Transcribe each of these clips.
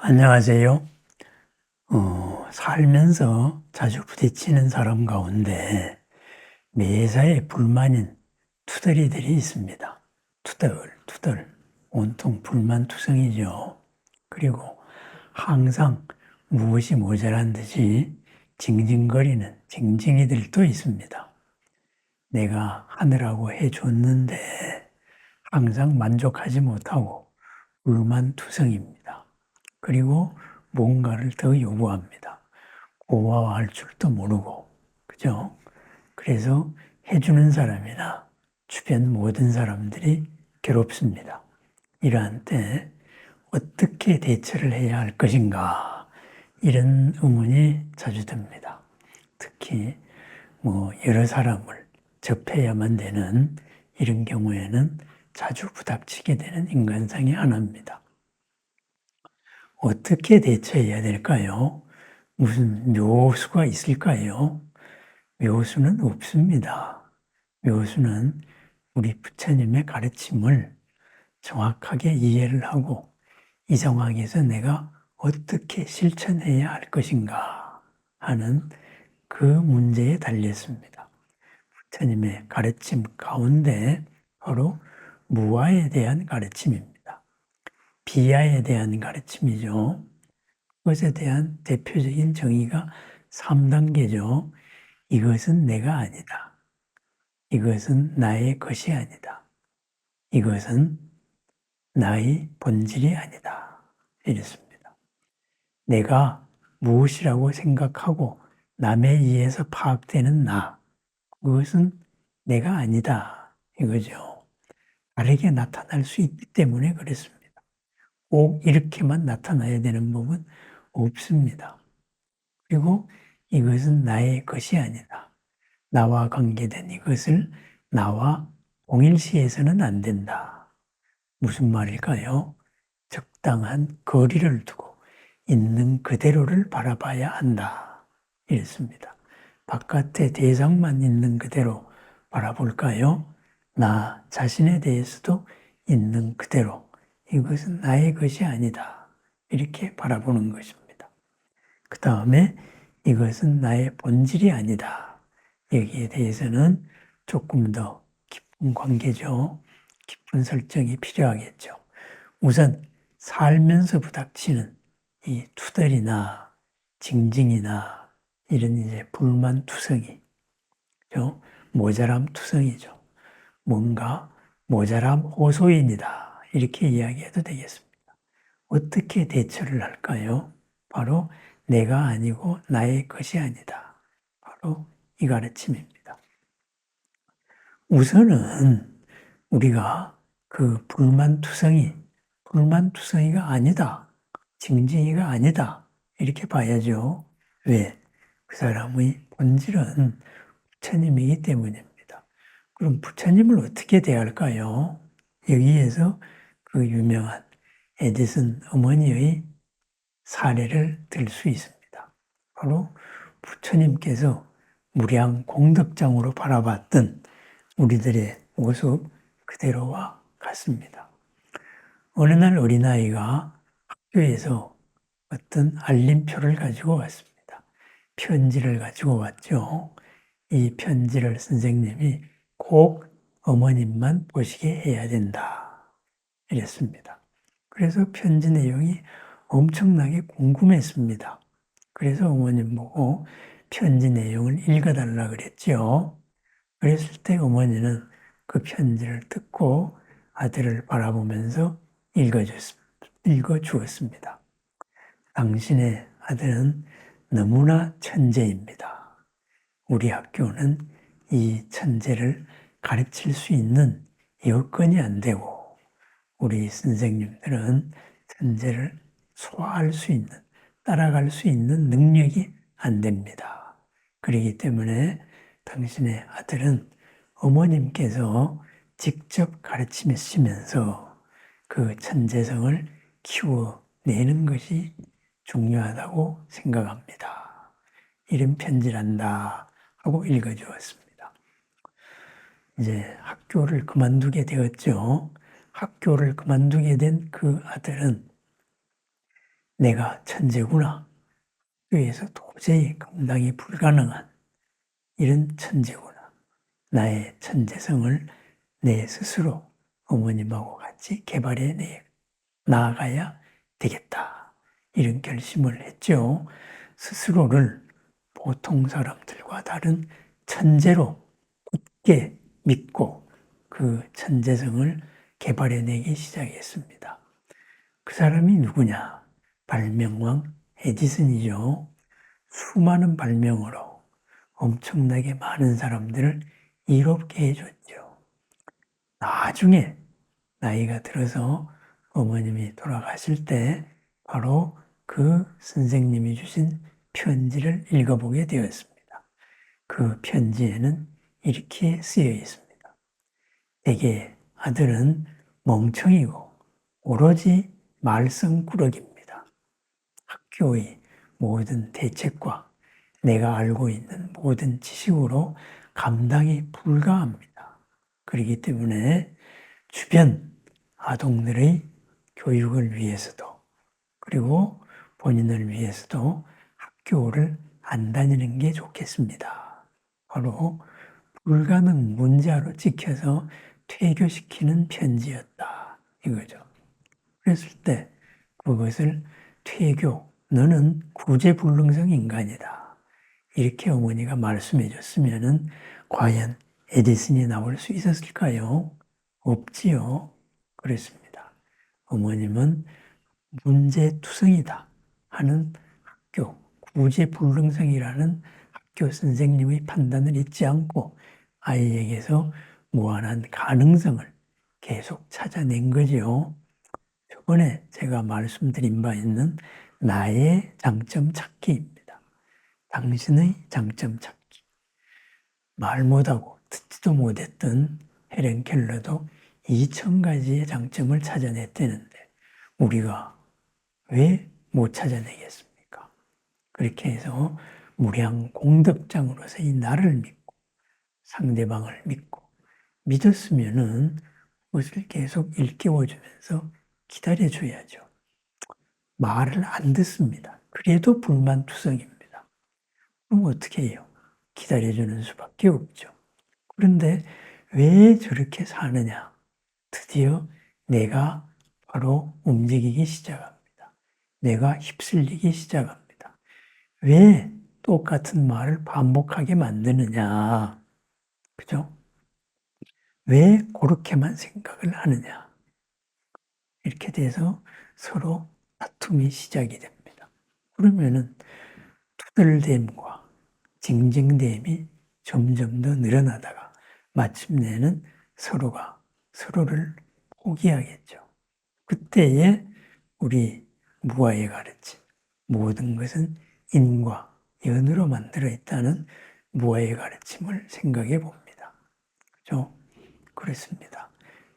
안녕하세요. 살면서 자주 부딪히는 사람 가운데 매사에 불만인 투덜이들이 있습니다. 투덜. 온통 불만투성이죠. 그리고 항상 무엇이 모자란 듯이 징징거리는 징징이들도 있습니다. 내가 하느라고 해줬는데 항상 만족하지 못하고 불만투성입니다. 그리고 뭔가를 더 요구합니다. 고마워할 줄도 모르고, 그죠? 그래서 해주는 사람이나 주변 모든 사람들이 괴롭습니다. 이러한 때 어떻게 대처를 해야 할 것인가, 이런 의문이 자주 듭니다. 특히 여러 사람을 접해야만 되는 이런 경우에는 자주 부닥치게 되는 인간상의 하나입니다. 어떻게 대처해야 될까요? 무슨 묘수가 있을까요? 묘수는 없습니다. 묘수는 우리 부처님의 가르침을 정확하게 이해를 하고 이 상황에서 내가 어떻게 실천해야 할 것인가 하는 그 문제에 달렸습니다. 부처님의 가르침 가운데 바로 무아에 대한 가르침입니다. 비아에 대한 가르침이죠. 그것에 대한 대표적인 정의가 3단계죠. 이것은 내가 아니다. 이것은 나의 것이 아니다. 이것은 나의 본질이 아니다. 이랬습니다. 내가 무엇이라고 생각하고 남에 의해서 파악되는 나, 그것은 내가 아니다. 이거죠. 다르게 나타날 수 있기 때문에 그랬습니다. 꼭 이렇게만 나타나야 되는 법은 없습니다. 그리고 이것은 나의 것이 아니다. 나와 관계된 이것을 나와 동일시해서는 안 된다. 무슨 말일까요? 적당한 거리를 두고 있는 그대로를 바라봐야 한다. 이랬습니다. 바깥의 대상만 있는 그대로 바라볼까요? 나 자신에 대해서도 있는 그대로. 이것은 나의 것이 아니다. 이렇게 바라보는 것입니다. 그 다음에 이것은 나의 본질이 아니다. 여기에 대해서는 조금 더 깊은 관계죠. 깊은 설정이 필요하겠죠. 우선 살면서 부닥치는 이 투덜이나 징징이나 이런 이제 불만투성이, 모자람 투성이죠. 뭔가 모자람 호소인이다. 이렇게 이야기해도 되겠습니다. 어떻게 대처를 할까요? 바로 내가 아니고 나의 것이 아니다. 바로 이 가르침입니다. 우선은 우리가 그 불만투성이가 아니다. 징징이가 아니다. 이렇게 봐야죠. 왜? 그 사람의 본질은 부처님이기 때문입니다. 그럼 부처님을 어떻게 대할까요? 여기에서 그 유명한 에디슨 어머니의 사례를 들 수 있습니다. 바로 부처님께서 무량 공덕장으로 바라봤던 우리들의 모습 그대로와 같습니다. 어느 날 어린아이가 학교에서 어떤 알림표를 가지고 왔습니다. 편지를 가지고 왔죠. 이 편지를 선생님이 꼭 어머님만 보시게 해야 된다. 이랬습니다. 그래서 편지 내용이 엄청나게 궁금했습니다. 그래서 어머님 보고 편지 내용을 읽어달라 그랬죠. 그랬을 때 어머니는 그 편지를 듣고 아들을 바라보면서 읽어주었습니다. 당신의 아들은 너무나 천재입니다. 우리 학교는 이 천재를 가르칠 수 있는 여건이 안 되고 우리 선생님들은 천재를 소화할 수 있는, 따라갈 수 있는 능력이 안 됩니다. 그렇기 때문에 당신의 아들은 어머님께서 직접 가르치시면서 그 천재성을 키워내는 것이 중요하다고 생각합니다. 이런 편지란다 하고 읽어주었습니다. 이제 학교를 그만두게 되었죠. 학교를 그만두게 된 그 아들은 내가 천재구나. 학교에서 도저히 감당이 불가능한 이런 천재구나. 나의 천재성을 내 스스로 어머님하고 같이 개발해 나아가야 되겠다. 이런 결심을 했죠. 스스로를 보통 사람들과 다른 천재로 굳게 믿고 그 천재성을 개발해내기 시작했습니다. 그 사람이 누구냐? 발명왕 에디슨이죠. 수많은 발명으로 엄청나게 많은 사람들을 이롭게 해줬죠. 나중에 나이가 들어서 어머님이 돌아가실 때 바로 그 선생님이 주신 편지를 읽어보게 되었습니다. 그 편지에는 이렇게 쓰여 있습니다. 내게 아들은 멍청이고 오로지 말썽꾸러기입니다. 학교의 모든 대책과 내가 알고 있는 모든 지식으로 감당이 불가합니다. 그렇기 때문에 주변 아동들의 교육을 위해서도 그리고 본인을 위해서도 학교를 안 다니는 게 좋겠습니다. 바로 불가능 문자로 찍혀서 퇴교시키는 편지였다. 이거죠. 그랬을 때 그것을 퇴교, 너는 구제불능성 인간이다. 이렇게 어머니가 말씀해 줬으면 과연 에디슨이 나올 수 있었을까요? 없지요. 그랬습니다. 어머님은 문제투성이다 하는 학교, 구제불능성이라는 학교 선생님의 판단을 잊지 않고 아이에게서 무한한 가능성을 계속 찾아낸 거죠. 저번에 제가 말씀드린 바 있는 나의 장점 찾기입니다. 당신의 장점 찾기. 말 못하고 듣지도 못했던 헬렌 켈러도 2000가지의 장점을 찾아냈다는데 우리가 왜 못 찾아내겠습니까? 그렇게 해서 무량공덕장으로서의 나를 믿고 상대방을 믿고 믿었으면은 그것을 계속 일깨워주면서 기다려줘야죠. 말을 안 듣습니다. 그래도 불만투성입니다. 그럼 어떻게 해요? 기다려주는 수밖에 없죠. 그런데 왜 저렇게 사느냐? 드디어 내가 바로 움직이기 시작합니다. 내가 휩쓸리기 시작합니다. 왜 똑같은 말을 반복하게 만드느냐? 그죠? 왜 그렇게만 생각을 하느냐? 이렇게 돼서 서로 다툼이 시작이 됩니다. 그러면은 투덜댐과 징징댐이 점점 더 늘어나다가 마침내는 서로가 서로를 포기하겠죠. 그때에 우리 무아의 가르침, 모든 것은 인과 연으로 만들어 있다는 무아의 가르침을 생각해 봅니다. 그죠? 그렇습니다.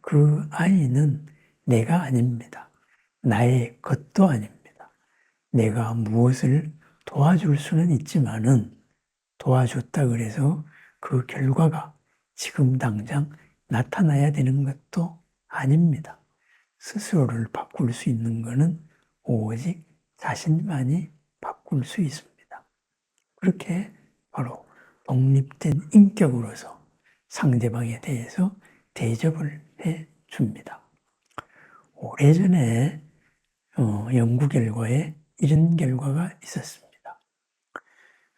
그 아이는 내가 아닙니다. 나의 것도 아닙니다. 내가 무엇을 도와줄 수는 있지만은 도와줬다 그래서 그 결과가 지금 당장 나타나야 되는 것도 아닙니다. 스스로를 바꿀 수 있는 것은 오직 자신만이 바꿀 수 있습니다. 그렇게 바로 독립된 인격으로서 상대방에 대해서 대접을 해 줍니다. 오래전에 연구 결과에 이런 결과가 있었습니다.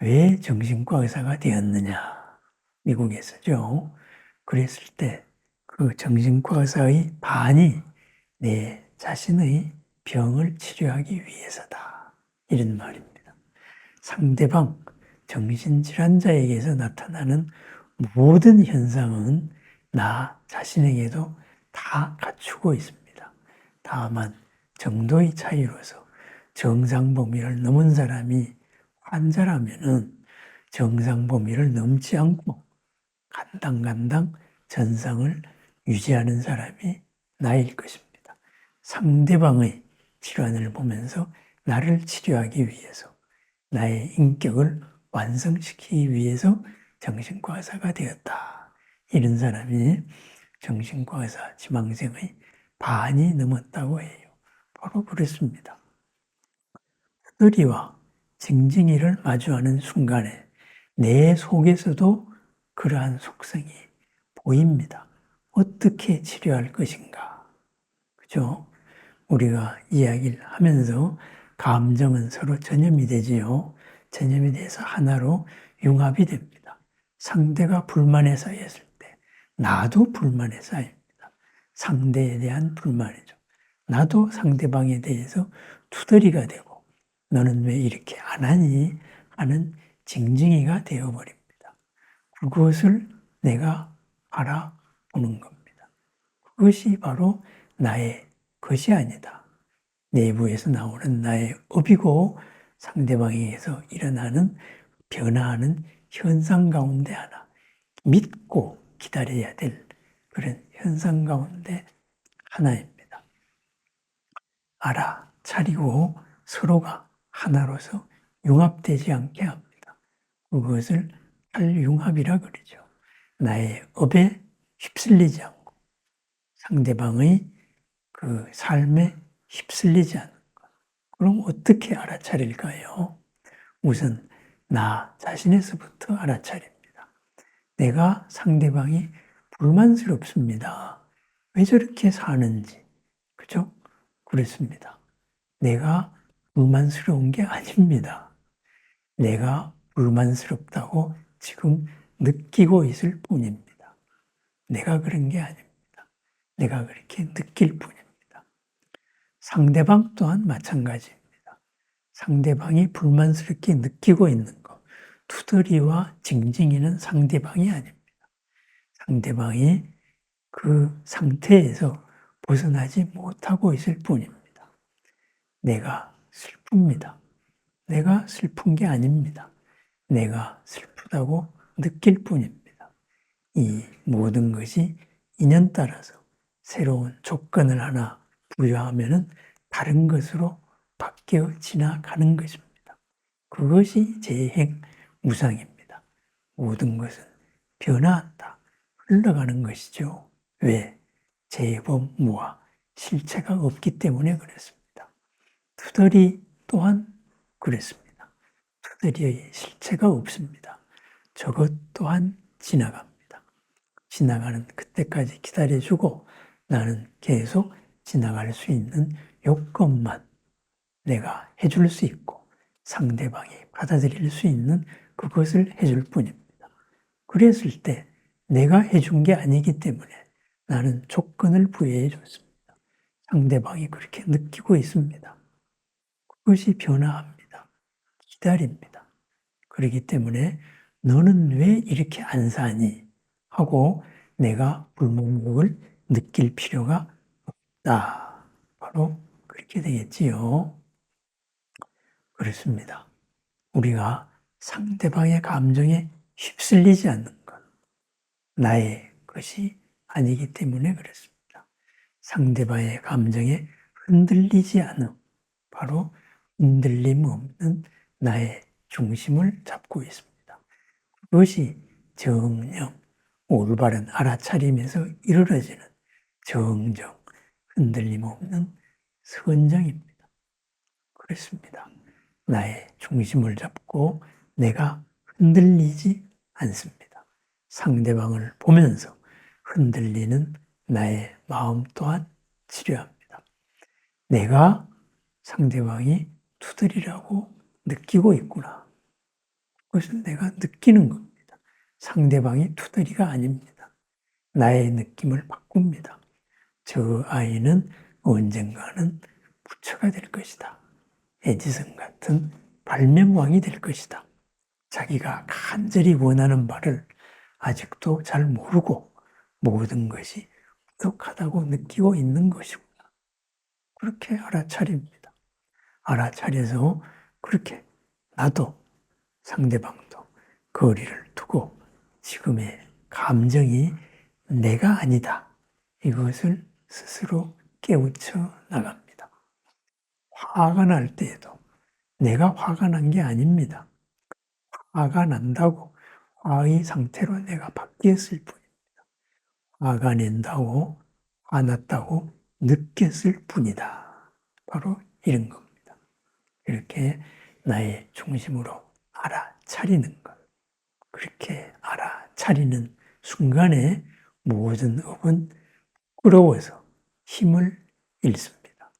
왜 정신과 의사가 되었느냐? 미국에서죠. 그랬을 때 그 정신과 의사의 반이 내 자신의 병을 치료하기 위해서다. 이런 말입니다. 상대방 정신질환자에게서 나타나는 모든 현상은 나 자신에게도 다 갖추고 있습니다. 다만 정도의 차이로서 정상 범위를 넘은 사람이 환자라면은 정상 범위를 넘지 않고 간당간당 전상을 유지하는 사람이 나일 것입니다. 상대방의 질환을 보면서 나를 치료하기 위해서 나의 인격을 완성시키기 위해서 정신과 의사가 되었다. 이런 사람이 정신과 의사 지망생의 반이 넘었다고 해요. 바로 그렇습니다. 투덜이와 징징이를 마주하는 순간에 내 속에서도 그러한 속성이 보입니다. 어떻게 치료할 것인가? 그죠? 우리가 이야기를 하면서 감정은 서로 전염이 되지요. 전염이 돼서 하나로 융합이 됩니다. 상대가 불만에 쌓였을 때 나도 불만에 쌓입니다. 상대에 대한 불만이죠. 나도 상대방에 대해서 투덜이가 되고 너는 왜 이렇게 안 하니? 하는 징징이가 되어버립니다. 그것을 내가 바라보는 겁니다. 그것이 바로 나의 것이 아니다. 내부에서 나오는 나의 업이고 상대방에게서 일어나는 변화하는 현상 가운데 하나, 믿고 기다려야 될 그런 현상 가운데 하나입니다. 알아차리고 서로가 하나로서 융합되지 않게 합니다. 그것을 탈융합이라 그러죠. 나의 업에 휩쓸리지 않고 상대방의 그 삶에 휩쓸리지 않는 것. 그럼 어떻게 알아차릴까요? 우선 나 자신에서부터 알아차립니다. 내가 상대방이 불만스럽습니다. 왜 저렇게 사는지. 그죠? 그렇습니다. 내가 불만스러운 게 아닙니다. 내가 불만스럽다고 지금 느끼고 있을 뿐입니다. 내가 그런 게 아닙니다. 내가 그렇게 느낄 뿐입니다. 상대방 또한 마찬가지입니다. 상대방이 불만스럽게 느끼고 있는 것, 투덜이와 징징이는 상대방이 아닙니다. 상대방이 그 상태에서 벗어나지 못하고 있을 뿐입니다. 내가 슬픕니다. 내가 슬픈 게 아닙니다. 내가 슬프다고 느낄 뿐입니다. 이 모든 것이 인연 따라서 새로운 조건을 하나 부여하면은 다른 것으로 바뀌어 지나가는 것입니다. 그것이 재행무상입니다. 모든 것은 변화한다. 흘러가는 것이죠. 왜? 재범무화, 실체가 없기 때문에 그렇습니다. 투덜이 또한 그렇습니다. 투덜이의 실체가 없습니다. 저것 또한 지나갑니다. 지나가는 그때까지 기다려주고 나는 계속 지나갈 수 있는 요건만 내가 해줄 수 있고 상대방이 받아들일 수 있는 그것을 해줄 뿐입니다. 그랬을 때 내가 해준 게 아니기 때문에 나는 조건을 부여해 줬습니다. 상대방이 그렇게 느끼고 있습니다. 그것이 변화합니다. 기다립니다. 그렇기 때문에 너는 왜 이렇게 안 사니? 하고 내가 불만족을 느낄 필요가 없다. 바로 그렇게 되겠지요. 그렇습니다. 우리가 상대방의 감정에 휩쓸리지 않는 것, 나의 것이 아니기 때문에 그렇습니다. 상대방의 감정에 흔들리지 않음, 바로 흔들림 없는 나의 중심을 잡고 있습니다. 그것이 정령, 올바른 알아차림에서 이루어지는 정정, 흔들림 없는 선정입니다. 그렇습니다. 나의 중심을 잡고 내가 흔들리지 않습니다. 상대방을 보면서 흔들리는 나의 마음 또한 치료합니다. 내가 상대방이 투덜이라고 느끼고 있구나. 그것은 내가 느끼는 겁니다. 상대방이 투덜이가 아닙니다. 나의 느낌을 바꿉니다. 저 아이는 언젠가는 부처가 될 것이다. 에디슨 같은 발명왕이 될 것이다. 자기가 간절히 원하는 바를 아직도 잘 모르고 모든 것이 부족하다고 느끼고 있는 것이구나. 그렇게 알아차립니다. 알아차려서 그렇게 나도 상대방도 거리를 두고 지금의 감정이 내가 아니다. 이것을 스스로 깨우쳐 나갑니다. 화가 날 때에도 내가 화가 난 게 아닙니다. 화가 난다고 화의 상태로 내가 바뀌었을 뿐입니다. 화가 낸다고 화났다고 느꼈을 뿐이다. 바로 이런 겁니다. 이렇게 나의 중심으로 알아차리는 것. 그렇게 알아차리는 순간에 모든 업은 부끄러워서 힘을 잃습니다.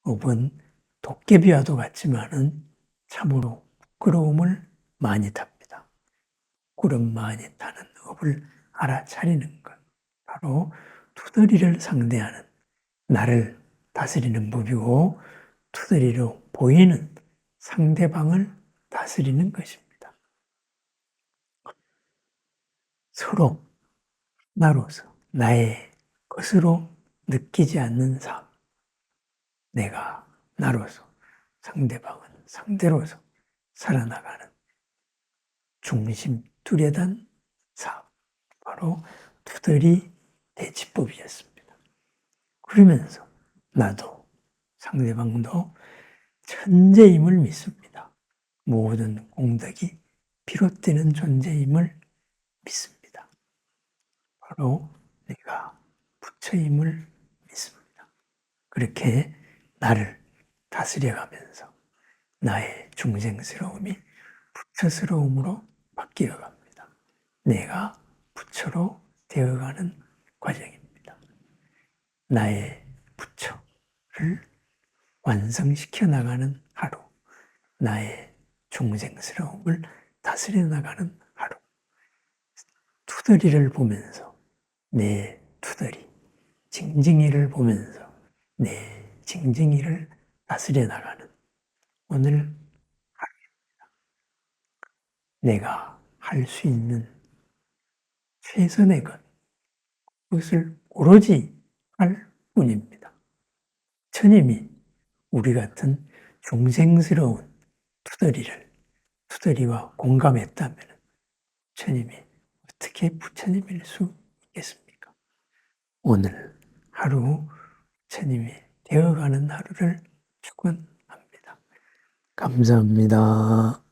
업은 도깨비와도 같지만은 참으로 부끄러움을 많이 탑니다. 부끄럼 많이 타는 업을 알아차리는 것. 바로 투덜이를 상대하는 나를 다스리는 법이고 투덜이로 보이는 상대방을 다스리는 것입니다. 서로 나로서 나의 것으로 느끼지 않는 삶, 내가 나로서 상대방은 상대로서 살아나가는 중심 뚜렷한 삶, 바로 투덜이 대치법이었습니다. 그러면서 나도 상대방도 천재임을 믿습니다. 모든 공덕이 비롯되는 존재임을 믿습니다. 바로 내가 부처임을 믿습니다. 그렇게 나를 다스려가면서 나의 중생스러움이 부처스러움으로 바뀌어갑니다. 내가 부처로 되어가는 과정입니다. 나의 부처를 완성시켜 나가는 하루, 나의 중생스러움을 다스려 나가는 하루, 투덜이를 보면서 내 투덜이, 징징이를 보면서 내 징징이를 다스려 나가는 오늘 하루입니다. 내가 할 수 있는 최선의 것, 그것을 오로지 할 뿐입니다. 부처님이 우리 같은 중생스러운 투덜이와 공감했다면 부처님이 어떻게 부처님일 수 있겠습니까? 오늘 하루 부처님이 되어가는 하루를 축원합니다. 감사합니다.